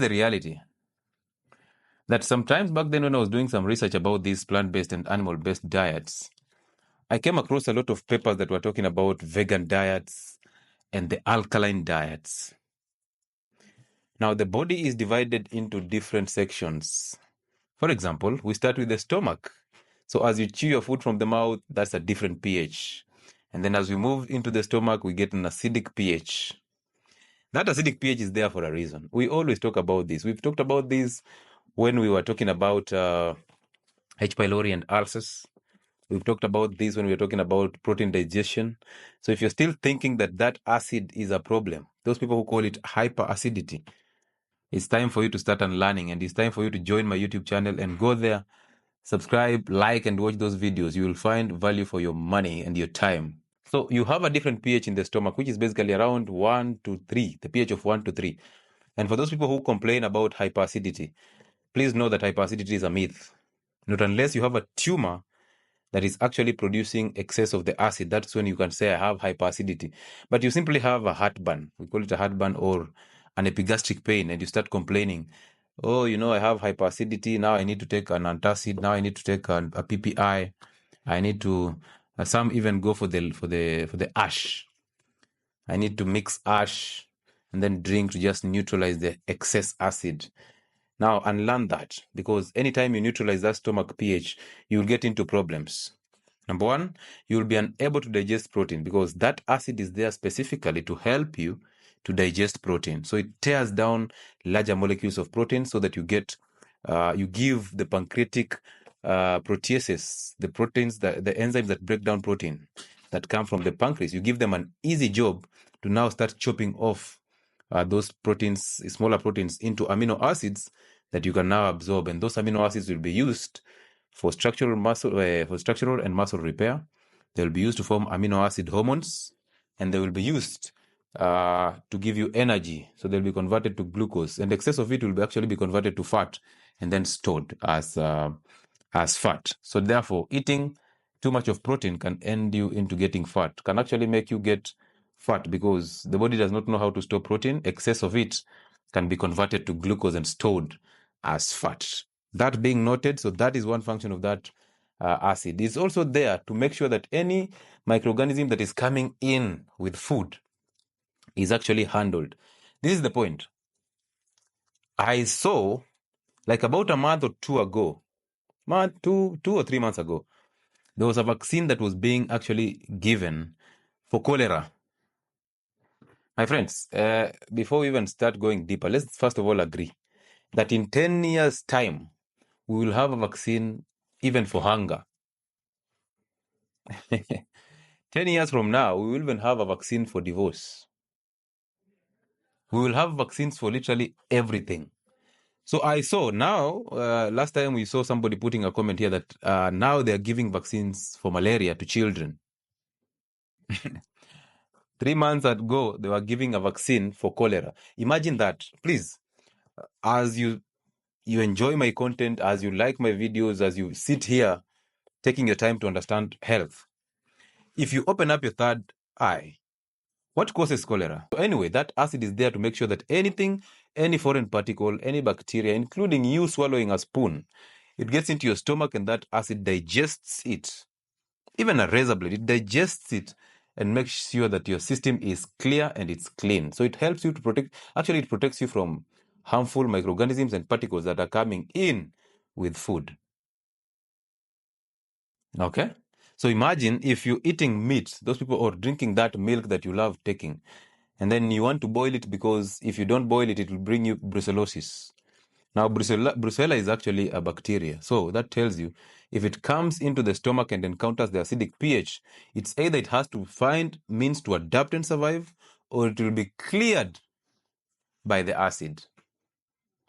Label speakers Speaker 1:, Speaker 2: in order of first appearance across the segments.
Speaker 1: the reality. That sometimes back then when I was doing some research about these plant-based and animal-based diets, I came across a lot of papers that were talking about vegan diets and the alkaline diets. Now, the body is divided into different sections. For example, we start with the stomach. So as you chew your food from the mouth, that's a different pH. And then as we move into the stomach, we get an acidic pH. That acidic pH is there for a reason. We always talk about this. We've talked about this when we were talking about H. pylori and ulcers. We've talked about this when we were talking about protein digestion. So if you're still thinking that that acid is a problem, those people who call it hyperacidity, it's time for you to start unlearning, and it's time for you to join my YouTube channel and go there, subscribe, like, and watch those videos. You will find value for your money and your time. So you have a different pH in the stomach, which is basically around 1 to 3, the pH of 1 to 3. And for those people who complain about hyperacidity, please know that hyperacidity is a myth. Not unless you have a tumor that is actually producing excess of the acid. That's when you can say, I have hyperacidity. But you simply have a heartburn. We call it a heartburn or an epigastric pain. And you start complaining, oh, I have hyperacidity. Now I need to take an antacid. Now I need to take a PPI. I need to, some even go for the ash. I need to mix ash and then drink to just neutralize the excess acid. Now, unlearn that, because anytime you neutralize that stomach pH, you'll get into problems. Number one, you'll be unable to digest protein because that acid is there specifically to help you to digest protein. So it tears down larger molecules of protein so that you give the pancreatic proteases, the proteins, the enzymes that break down protein that come from the pancreas, you give them an easy job to now start chopping off those proteins, smaller proteins, into amino acids that you can now absorb, and those amino acids will be used for structural and muscle repair. They will be used to form amino acid hormones, and they will be used to give you energy. So they'll be converted to glucose, and excess of it will actually be converted to fat and then stored as fat. So therefore, eating too much of protein can end you into getting fat, can actually make you get fat because the body does not know how to store protein. Excess of it can be converted to glucose and stored as fat. That being noted, so that is one function of that acid. It's also there to make sure that any microorganism that is coming in with food is actually handled. This is the point. I saw, like about a month or two ago, 2 or 3 months ago, there was a vaccine that was being actually given for cholera. My friends, before we even start going deeper, let's first of all agree that in 10 years' time, we will have a vaccine even for hunger. 10 years from now, we will even have a vaccine for divorce. We will have vaccines for literally everything. So I saw now, last time we saw somebody putting a comment here that now they're giving vaccines for malaria to children. 3 months ago, they were giving a vaccine for cholera. Imagine that. Please, as you enjoy my content, as you like my videos, as you sit here taking your time to understand health, if you open up your third eye, what causes cholera? So anyway, that acid is there to make sure that anything, any foreign particle, any bacteria, including you swallowing a spoon, it gets into your stomach and that acid digests it. Even a razor blade, it digests it and makes sure that your system is clear and it's clean. So it helps you to protect, actually it protects you from harmful microorganisms and particles that are coming in with food. Okay? So imagine if you're eating meat, those people, or drinking that milk that you love taking, and then you want to boil it because if you don't boil it, it will bring you brucellosis. Now, brucella is actually a bacteria. So that tells you if it comes into the stomach and encounters the acidic pH, it's either it has to find means to adapt and survive, or it will be cleared by the acid.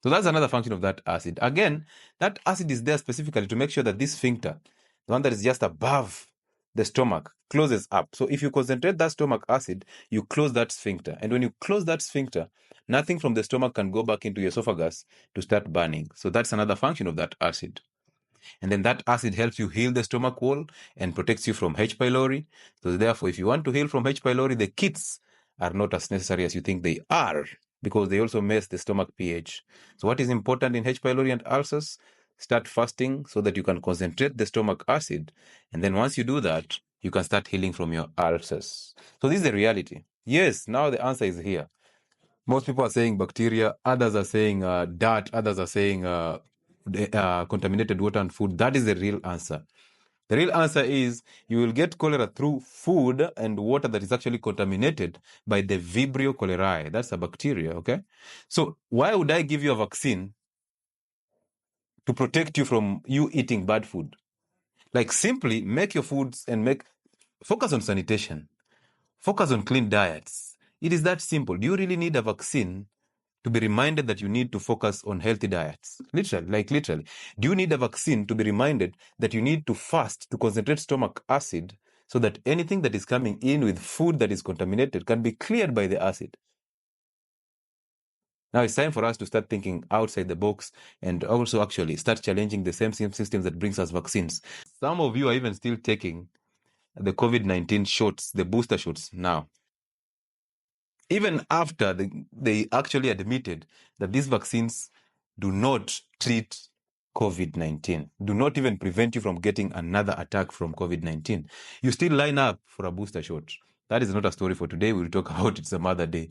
Speaker 1: So that's another function of that acid. Again, that acid is there specifically to make sure that this sphincter, the one that is just above the stomach, closes up. So if you concentrate that stomach acid, you close that sphincter. And when you close that sphincter, nothing from the stomach can go back into your esophagus to start burning. So that's another function of that acid. And then that acid helps you heal the stomach wall and protects you from H. pylori. So therefore, if you want to heal from H. pylori, the kits are not as necessary as you think they are. because they also mess the stomach pH. So what is important in H. pylori and ulcers? Start fasting so that you can concentrate the stomach acid. And then once you do that, you can start healing from your ulcers. So this is the reality. Yes, now the answer is here. Most people are saying bacteria, others are saying dirt, others are saying contaminated water and food. That is the real answer. The real answer is you will get cholera through food and water that is actually contaminated by the Vibrio cholerae. That's a bacteria, okay? So why would I give you a vaccine to protect you from you eating bad food? Like, simply make your foods and focus on sanitation. Focus on clean diets. It is that simple. Do you really need a vaccine to be reminded that you need to focus on healthy diets? Literally. Do you need a vaccine to be reminded that you need to fast to concentrate stomach acid so that anything that is coming in with food that is contaminated can be cleared by the acid? Now it's time for us to start thinking outside the box and also actually start challenging the same systems that brings us vaccines. Some of you are even still taking the COVID-19 shots, the booster shots now. Even after they actually admitted that these vaccines do not treat COVID-19, do not even prevent you from getting another attack from COVID-19, you still line up for a booster shot. That is not a story for today. We'll talk about it some other day.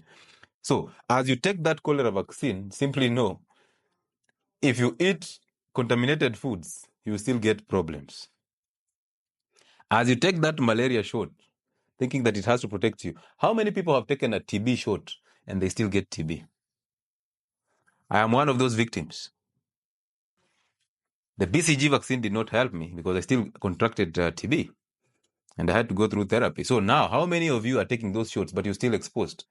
Speaker 1: So as you take that cholera vaccine, simply know, if you eat contaminated foods, you will still get problems. As you take that malaria shot, thinking that it has to protect you, how many people have taken a TB shot and they still get TB? I am one of those victims. The BCG vaccine did not help me because I still contracted TB and I had to go through therapy. So now, how many of you are taking those shots but you're still exposed?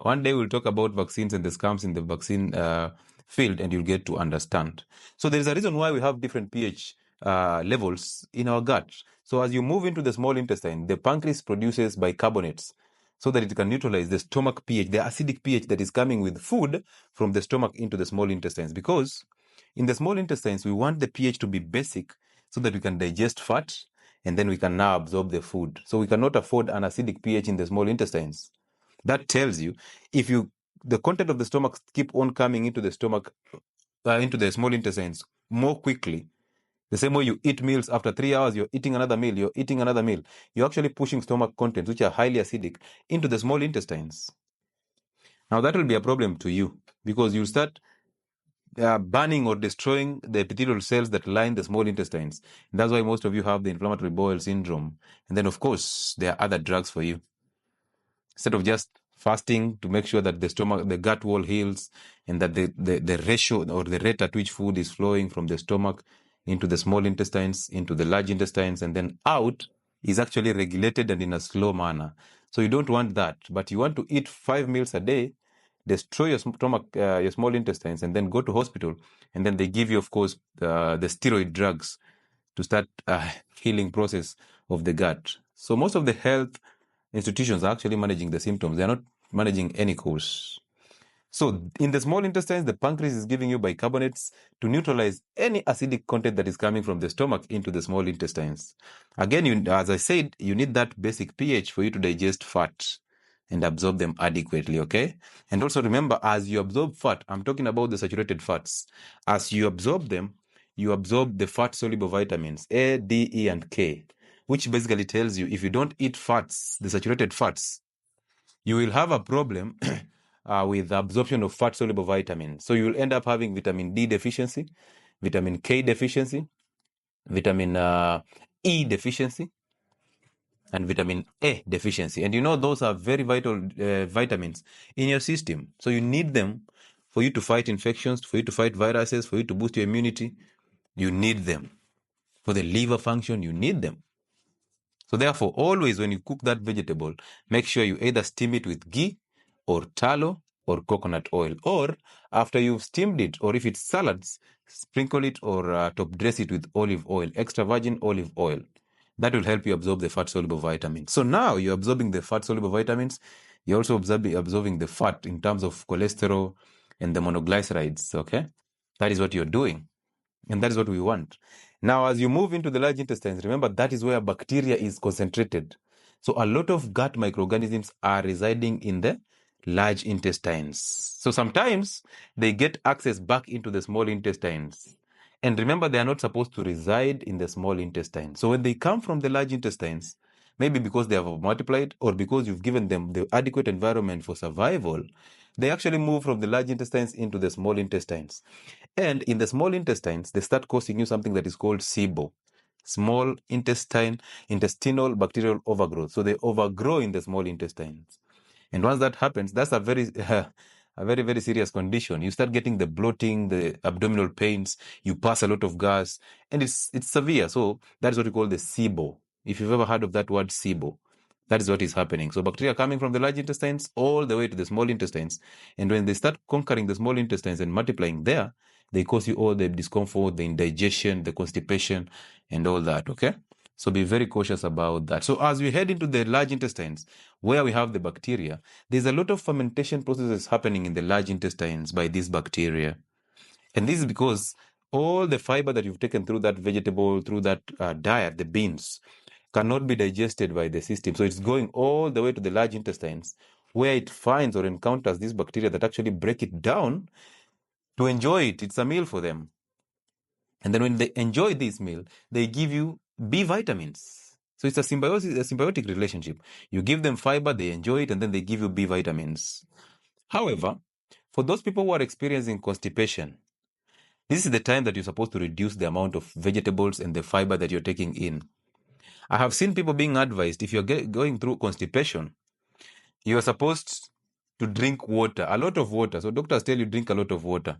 Speaker 1: One day we'll talk about vaccines and the scams in the vaccine field, and you'll get to understand. So there's a reason why we have different pH levels in our gut. So as you move into the small intestine, the pancreas produces bicarbonates so that it can neutralize the stomach pH, the acidic pH that is coming with food from the stomach into the small intestines. Because in the small intestines, we want the pH to be basic so that we can digest fat and then we can now absorb the food. So we cannot afford an acidic pH in the small intestines. That tells you, if the content of the stomach keep on coming into the stomach, into the small intestines more quickly, the same way you eat meals, after 3 hours, you're eating another meal, you're actually pushing stomach contents, which are highly acidic, into the small intestines. Now that will be a problem to you because you start burning or destroying the epithelial cells that line the small intestines. And that's why most of you have the inflammatory bowel syndrome. And then, of course, there are other drugs for you. Instead of just fasting to make sure that the gut wall heals and that the ratio or the rate at which food is flowing from the stomach into the small intestines, into the large intestines, and then out is actually regulated and in a slow manner. So you don't want that, but you want to eat 5 meals a day, destroy your stomach, your small intestines, and then go to hospital. And then they give you, of course, the steroid drugs to start healing process of the gut. So most of the health institutions are actually managing the symptoms. They are not managing any cause. So in the small intestines, the pancreas is giving you bicarbonates to neutralize any acidic content that is coming from the stomach into the small intestines. Again, as I said, you need that basic pH for you to digest fat and absorb them adequately, okay? And also remember, as you absorb fat, I'm talking about the saturated fats. As you absorb them, you absorb the fat-soluble vitamins A, D, E, and K, which basically tells you if you don't eat fats, the saturated fats, you will have a problem with the absorption of fat-soluble vitamins. So you will end up having vitamin D deficiency, vitamin K deficiency, vitamin E deficiency, and vitamin A deficiency. And you know those are very vital vitamins in your system. So you need them for you to fight infections, for you to fight viruses, for you to boost your immunity. You need them. For the liver function, you need them. So therefore, always when you cook that vegetable, make sure you either steam it with ghee or tallow or coconut oil. Or after you've steamed it, or if it's salads, sprinkle it or top dress it with olive oil, extra virgin olive oil. That will help you absorb the fat-soluble vitamins. So now you're absorbing the fat-soluble vitamins. You're also absorbing the fat in terms of cholesterol and the monoglycerides, okay? That is what you're doing. And that is what we want. Now, as you move into the large intestines, remember that is where bacteria is concentrated. So a lot of gut microorganisms are residing in the large intestines. So sometimes they get access back into the small intestines. And remember, they are not supposed to reside in the small intestine. So when they come from the large intestines, maybe because they have multiplied or because you've given them the adequate environment for survival, they actually move from the large intestines into the small intestines. And in the small intestines, they start causing you something that is called SIBO, small intestinal bacterial overgrowth. So they overgrow in the small intestines. And once that happens, that's a very serious condition. You start getting the bloating, the abdominal pains, you pass a lot of gas, and it's severe. So that is what we call the SIBO. If you've ever heard of that word SIBO, that is what is happening. So bacteria coming from the large intestines all the way to the small intestines. And when they start conquering the small intestines and multiplying there, they cause you all the discomfort, the indigestion, the constipation, and all that, okay? So be very cautious about that. So as we head into the large intestines, where we have the bacteria, there's a lot of fermentation processes happening in the large intestines by these bacteria. And this is because all the fiber that you've taken through that vegetable, through that diet, the beans, cannot be digested by the system. So it's going all the way to the large intestines, where it finds or encounters these bacteria that actually break it down to enjoy it. It's a meal for them. And then when they enjoy this meal, they give you B vitamins. So it's a symbiotic relationship. You give them fiber, they enjoy it, and then they give you B vitamins. However, for those people who are experiencing constipation, this is the time that you're supposed to reduce the amount of vegetables and the fiber that you're taking in. I have seen people being advised, if you're going through constipation, you're supposed to drink water, a lot of water. So doctors tell you drink a lot of water.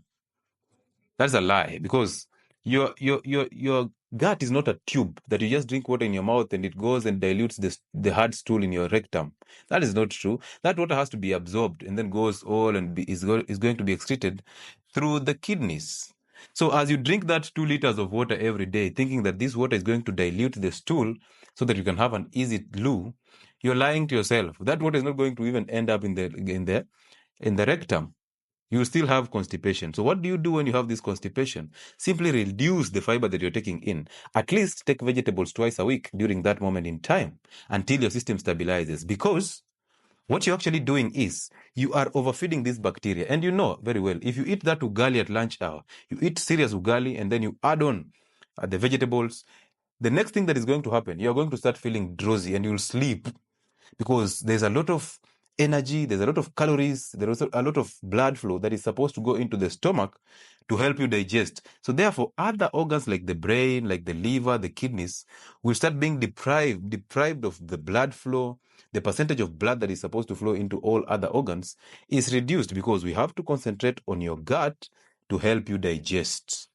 Speaker 1: That's a lie, because your gut is not a tube that you just drink water in your mouth and it goes and dilutes the hard stool in your rectum. That is not true. That water has to be absorbed and then goes all and is going to be excreted through the kidneys. So as you drink that 2 liters of water every day, thinking that this water is going to dilute the stool so that you can have an easy loo, you're lying to yourself. That water is not going to even end up in the rectum. You still have constipation. So what do you do when you have this constipation? Simply reduce the fiber that you're taking in. At least take vegetables twice a week during that moment in time until your system stabilizes. Because what you're actually doing is you are overfeeding this bacteria. And you know very well, if you eat that ugali at lunch hour, you eat serious ugali and then you add on the vegetables, the next thing that is going to happen, you're going to start feeling drowsy and you'll sleep, because there's a lot of energy, there's a lot of calories, there's also a lot of blood flow that is supposed to go into the stomach to help you digest. So therefore, other organs like the brain, like the liver, the kidneys, will start being deprived of the blood flow. The percentage of blood that is supposed to flow into all other organs is reduced, because we have to concentrate on your gut to help you digest.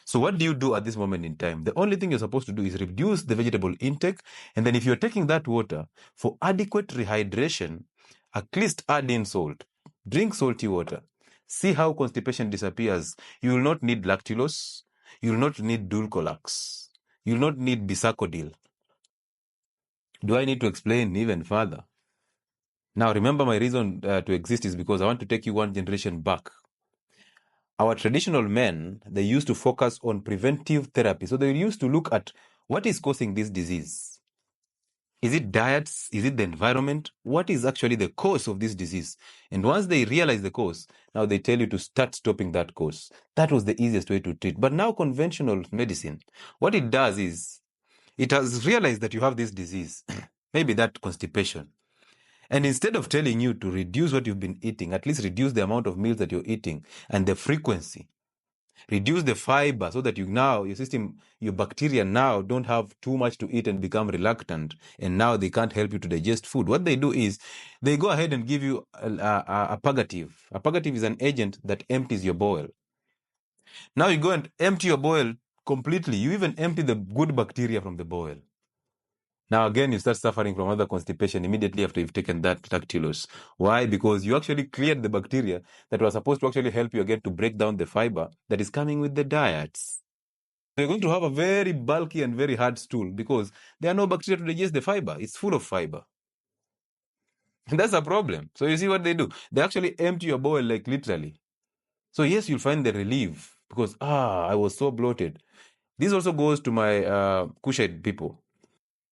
Speaker 1: So what do you do at this moment in time? The only thing you're supposed to do is reduce the vegetable intake. And then if you're taking that water for adequate rehydration, at least add in salt. Drink salty water. See how constipation disappears. You will not need lactulose. You will not need dulcolax. You will not need bisacodyl. Do I need to explain even further? Now, remember, my reason to exist is because I want to take you one generation back. Our traditional men, they used to focus on preventive therapy. So they used to look at what is causing this disease. Is it diets? Is it the environment? What is actually the cause of this disease? And once they realize the cause, now they tell you to start stopping that cause. That was the easiest way to treat. But now conventional medicine, what it does is it has realized that you have this disease, maybe that constipation. And instead of telling you to reduce what you've been eating, at least reduce the amount of meals that you're eating and the frequency. Reduce the fiber so that your system, your bacteria now don't have too much to eat and become reluctant, and now they can't help you to digest food. What they do is they go ahead and give you a purgative. A purgative is an agent that empties your bowel. Now you go and empty your bowel completely. You even empty the good bacteria from the bowel. Now again, you start suffering from other constipation immediately after you've taken that lactulose. Why? Because you actually cleared the bacteria that was supposed to actually help you again to break down the fiber that is coming with the diets. You're going to have a very bulky and very hard stool because there are no bacteria to digest the fiber. It's full of fiber. And that's a problem. So you see what they do? They actually empty your bowel, like literally. So yes, you'll find the relief because, I was so bloated. This also goes to my Kushite people.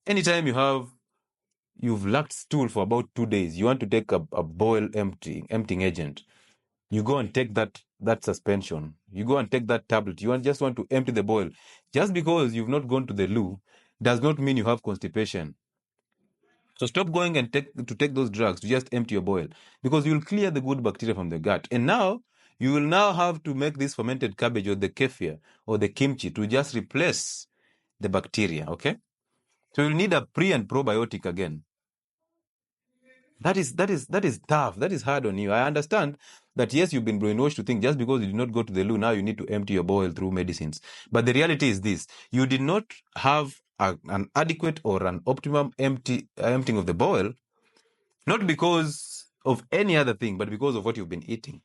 Speaker 1: Anytime you have you've lacked stool for about 2 days. You want to take a bowel emptying agent. You go and take that suspension. You go and take that tablet. Just want to empty the bowel. Just because you've not gone to the loo does not mean you have constipation. So stop going and take those drugs to just empty your bowel, because you'll clear the good bacteria from the gut. And now you will now have to make this fermented cabbage or the kefir or the kimchi to just replace the bacteria. Okay, so you'll need a pre and probiotic again. That is tough. That is hard on you. I understand that, yes, you've been brainwashed to think just because you did not go to the loo, now you need to empty your bowel through medicines. But the reality is this: you did not have an adequate or an optimum emptying of the bowel, not because of any other thing, but because of what you've been eating.